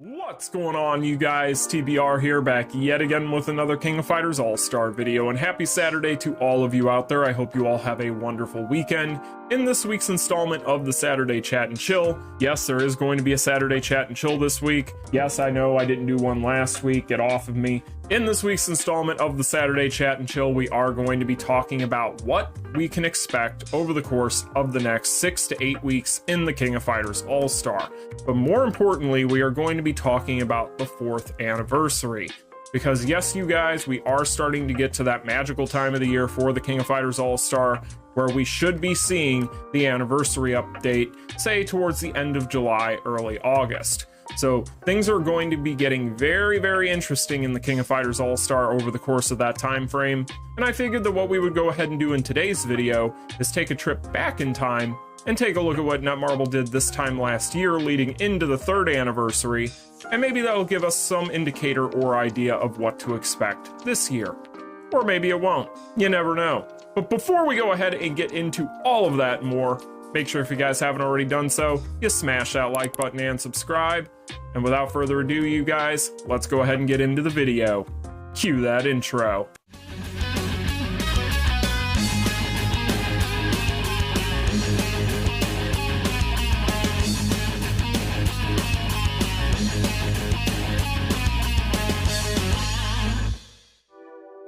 What's going on, you guys? TBR here, back yet again with another King of Fighters All-Star video, and happy Saturday to all of you out there. I hope you all have a wonderful weekend. In this week's installment of the Saturday Chat and Chill, yes, there is going to be a Saturday Chat and Chill this week. Yes, I know I didn't do one last week, get off of me. In this week's installment of the Saturday Chat and Chill, we are going to be talking about what we can expect over the course of the next 6 to 8 weeks in the King of Fighters All-Star. But more importantly, we are going to be talking about the 4th anniversary. Because yes, you guys, we are starting to get to that magical time of the year for the King of Fighters All-Star, where we should be seeing the anniversary update, say towards the end of July, early August. So things are going to be getting very, very interesting in the King of Fighters All-Star over the course of that time frame, and I figured that what we would go ahead and do in today's video is take a trip back in time and take a look at what Netmarble did this time last year leading into the 3rd anniversary, and maybe that'll give us some indicator or idea of what to expect this year. Or maybe it won't. You never know. But before we go ahead and get into all of that and more, make sure if you guys haven't already done so, you smash that like button and subscribe. And without further ado, you guys, let's go ahead and get into the video. Cue that intro.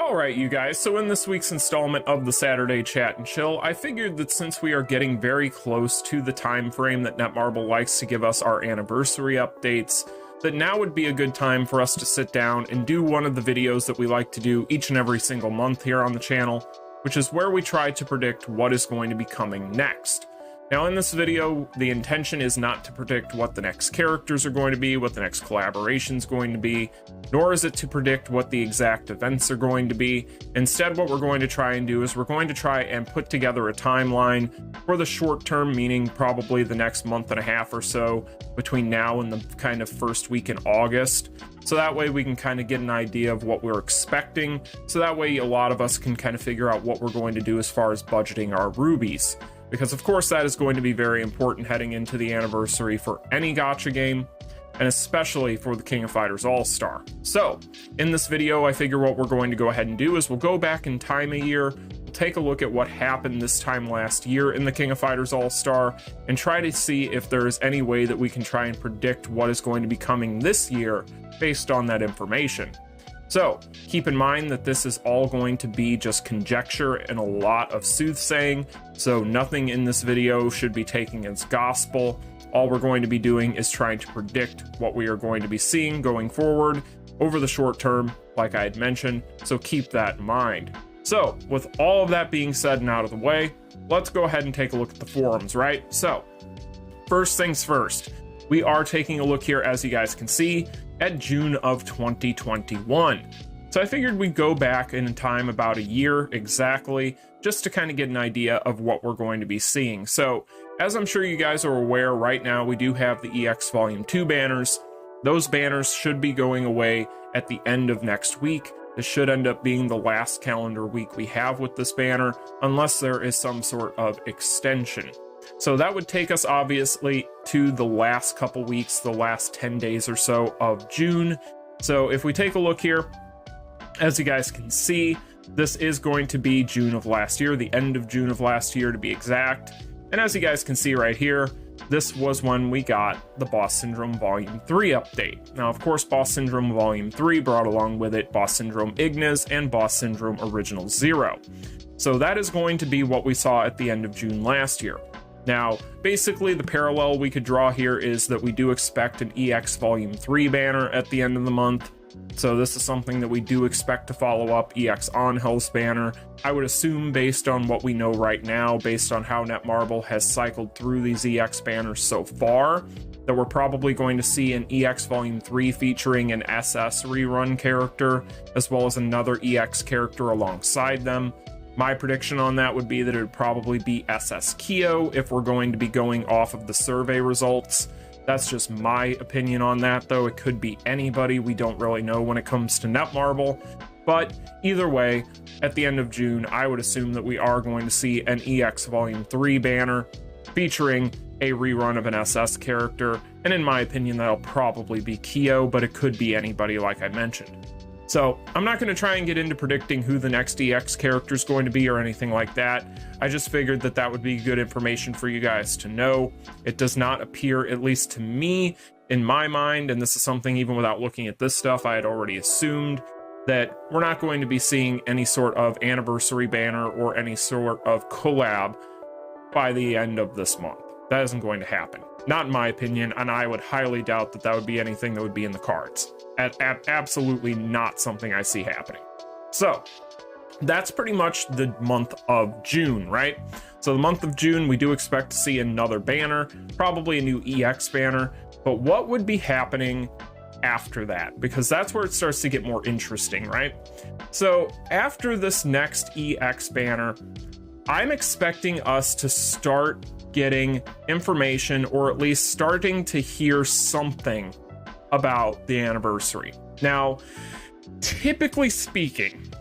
Alright, you guys, so in this week's installment of the Saturday Chat and Chill, I figured that since we are getting very close to the time frame that Netmarble likes to give us our anniversary updates, that now would be a good time for us to sit down and do one of the videos that we like to do each and every single month here on the channel, which is where we try to predict what is going to be coming next. Now in this video, the intention is not to predict what the next characters are going to be, what the next collaboration is going to be, nor is it to predict what the exact events are going to be. Instead, what we're going to try and do is we're going to try and put together a timeline for the short term, meaning probably the next month and a half or so between now and the kind of first week in August. So that way we can kind of get an idea of what we're expecting. So that way a lot of us can kind of figure out what we're going to do as far as budgeting our rubies. Because of course that is going to be very important heading into the anniversary for any gacha game, and especially for the King of Fighters All-Star. So, in this video, I figure what we're going to go ahead and do is we'll go back in time a year, we'll take a look at what happened this time last year in the King of Fighters All-Star, and try to see if there is any way that we can try and predict what is going to be coming this year based on that information. So, keep in mind that this is all going to be just conjecture and a lot of soothsaying, so nothing in this video should be taken as gospel. All we're going to be doing is trying to predict what we are going to be seeing going forward over the short term, like I had mentioned, so keep that in mind. So, with all of that being said and out of the way, let's go ahead and take a look at the forums, right? So, first things first, we are taking a look here, as you guys can see, at June of 2021. So I figured we'd go back in time about a year exactly, just to kind of get an idea of what we're going to be seeing. So, as I'm sure you guys are aware, right now we do have the EX Volume 2 banners. Those banners should be going away at the end of next week. This should end up being the last calendar week we have with this banner, unless there is some sort of extension. So that would take us obviously to the last couple weeks, the last 10 days or so of June. So if we take a look here, as you guys can see, this is going to be June of last year, the end of June of last year to be exact. And as you guys can see right here, this was when we got the Boss Syndrome Volume 3 update. Now, of course, Boss Syndrome Volume 3 brought along with it Boss Syndrome Igniz and Boss Syndrome Original Zero. So that is going to be what we saw at the end of June last year. Now, basically the parallel we could draw here is that we do expect an EX Volume 3 banner at the end of the month. So this is something that we do expect to follow up EX Angel's banner. I would assume, based on what we know right now, based on how Netmarble has cycled through these EX banners so far, that we're probably going to see an EX Volume 3 featuring an SS rerun character, as well as another EX character alongside them. My prediction on that would be that it would probably be SS Kyo if we're going to be going off of the survey results. That's just my opinion on that, though. It could be anybody. We don't really know when it comes to Netmarble. But either way, at the end of June, I would assume that we are going to see an EX Volume 3 banner. featuring a rerun of an SS character, and in my opinion, that'll probably be Kyo, but it could be anybody like I mentioned. So I'm not going to try and get into predicting who the next EX character is going to be or anything like that. I just figured that that would be good information for you guys to know. It does not appear, at least to me, in my mind, and this is something even without looking at this stuff, I had already assumed, that we're not going to be seeing any sort of anniversary banner or any sort of collab by the end of this month. That isn't going to happen. Not in my opinion, and I would highly doubt that that would be anything that would be in the cards. Absolutely not something I see happening. So, that's pretty much the month of June, right? So the month of June, we do expect to see another banner, probably a new EX banner, but what would be happening after that? Because that's where it starts to get more interesting, right? So after this next EX banner, I'm expecting us to start getting information, or at least starting to hear something about the anniversary. Now, typically speaking,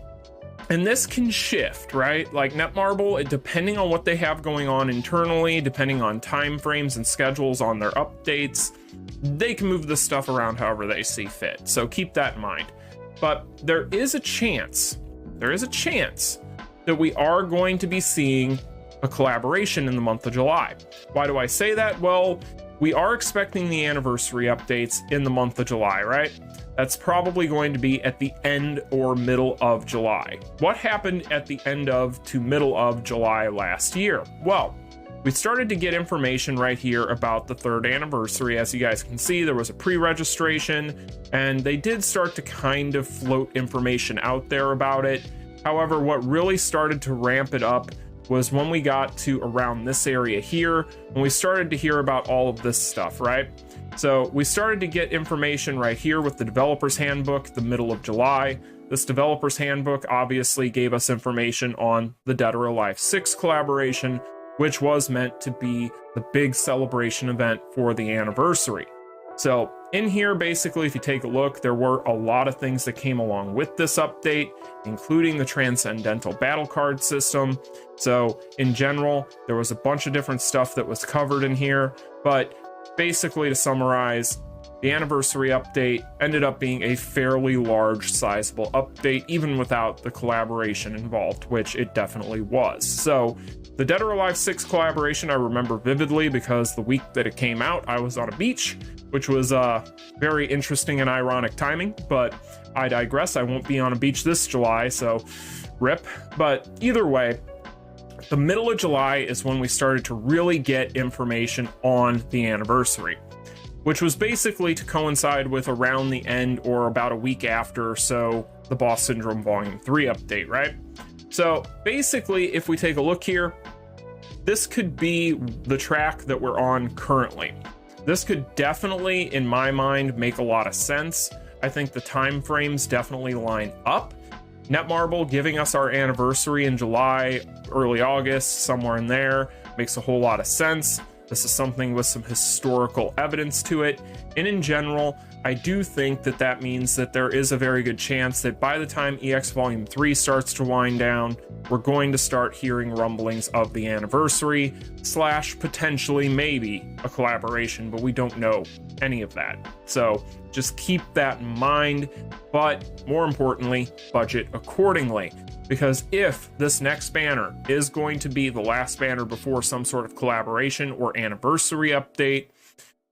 and this can shift, right? Like Netmarble, depending on what they have going on internally, depending on time frames and schedules on their updates, they can move this stuff around however they see fit. So keep that in mind. But there is a chance that we are going to be seeing a collaboration in the month of July. Why do I say that? Well, we are expecting the anniversary updates in the month of July, right? That's probably going to be at the end or middle of July. What happened at the end of to middle of July last year? Well, we started to get information right here about the 3rd anniversary. As you guys can see, there was a pre-registration, and they did start to kind of float information out there about it. However, what really started to ramp it up was when we got to around this area here, when we started to hear about all of this stuff, right? So we started to get information right here with the developer's handbook, the middle of July. This developer's handbook obviously gave us information on the Dead or Alive 6 collaboration, which was meant to be the big celebration event for the anniversary. So in here, basically, if you take a look, there were a lot of things that came along with this update, including the Transcendental Battle Card system. So in general, there was a bunch of different stuff that was covered in here, but basically to summarize, the anniversary update ended up being a fairly large, sizable update, even without the collaboration involved, which it definitely was. So the Dead or Alive 6 collaboration I remember vividly because the week that it came out, I was on a beach, which was very interesting and ironic timing, but I digress. I won't be on a beach this July, so rip. But either way, the middle of July is when we started to really get information on the anniversary, which was basically to coincide with around the end or about a week after or so the Boss Syndrome Volume 3 update, right? So basically, if we take a look here, this could be the track that we're on currently. This could definitely, in my mind, make a lot of sense. I think the time frames definitely line up. Netmarble giving us our anniversary in July, early August, somewhere in there, makes a whole lot of sense. This is something with some historical evidence to it. And in general, I do think that that means that there is a very good chance that by the time EX Volume 3 starts to wind down, we're going to start hearing rumblings of the anniversary / potentially maybe a collaboration, but we don't know any of that. So just keep that in mind, but more importantly, budget accordingly. Because if this next banner is going to be the last banner before some sort of collaboration or anniversary update,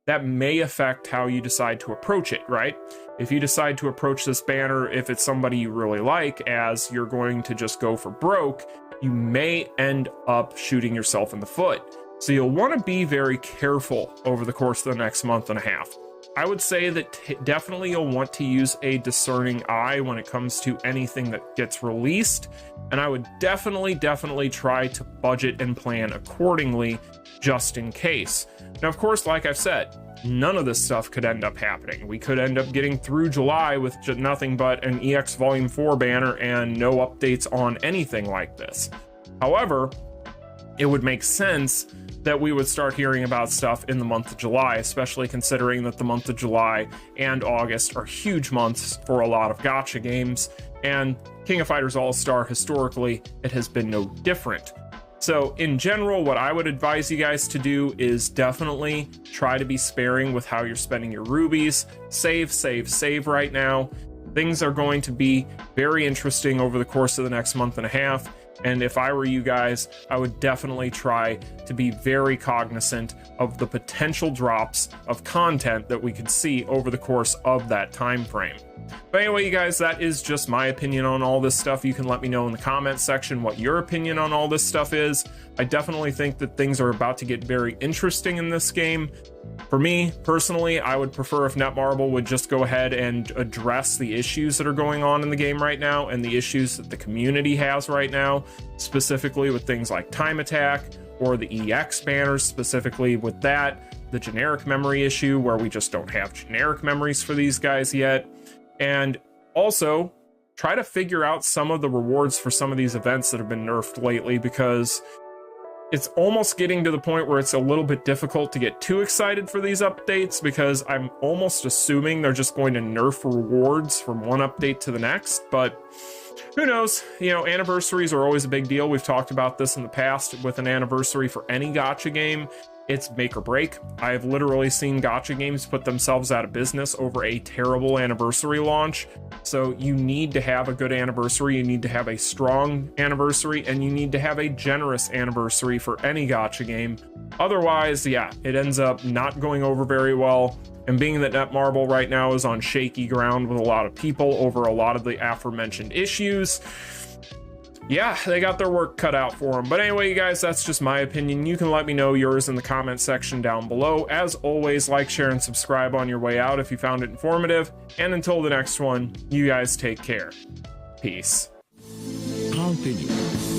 that may affect how you decide to approach it, right? If you decide to approach this banner, if it's somebody you really like, as you're going to just go for broke, you may end up shooting yourself in the foot. So you'll want to be very careful over the course of the next month and a half. I would say that definitely you'll want to use a discerning eye when it comes to anything that gets released, and I would definitely try to budget and plan accordingly just in case. Now, of course, like I've said, none of this stuff could end up happening. We could end up getting through July with nothing but an EX Volume 4 banner and no updates on anything like this. However, it would make sense that we would start hearing about stuff in the month of July, especially considering that the month of July and August are huge months for a lot of gacha games, and King of Fighters All-Star, historically, it has been no different. So in general, what I would advise you guys to do is definitely try to be sparing with how you're spending your rubies. Save, save, save right now. Things are going to be very interesting over the course of the next month and a half. And if I were you guys, I would definitely try to be very cognizant of the potential drops of content that we could see over the course of that time frame. But anyway, you guys, that is just my opinion on all this stuff. You can let me know in the comments section what your opinion on all this stuff is. I definitely think that things are about to get very interesting in this game. For me, personally, I would prefer if Netmarble would just go ahead and address the issues that are going on in the game right now and the issues that the community has right now, specifically with things like time attack or the EX banners, specifically with that, the generic memory issue where we just don't have generic memories for these guys yet. And also try to figure out some of the rewards for some of these events that have been nerfed lately, because it's almost getting to the point where it's a little bit difficult to get too excited for these updates, because I'm almost assuming they're just going to nerf rewards from one update to the next. But who knows? You know, anniversaries are always a big deal. We've talked about this in the past with an anniversary for any gacha game. It's make or break. I've literally seen gacha games put themselves out of business over a terrible anniversary launch. So you need to have a good anniversary, you need to have a strong anniversary, and you need to have a generous anniversary for any gacha game. Otherwise, yeah, it ends up not going over very well. And being that Netmarble right now is on shaky ground with a lot of people over a lot of the aforementioned issues, yeah, they got their work cut out for them. But anyway, you guys, that's just my opinion. You can let me know yours in the comment section down below. As always, like, share, and subscribe on your way out if you found it informative. And until the next one, you guys take care. Peace. Continue.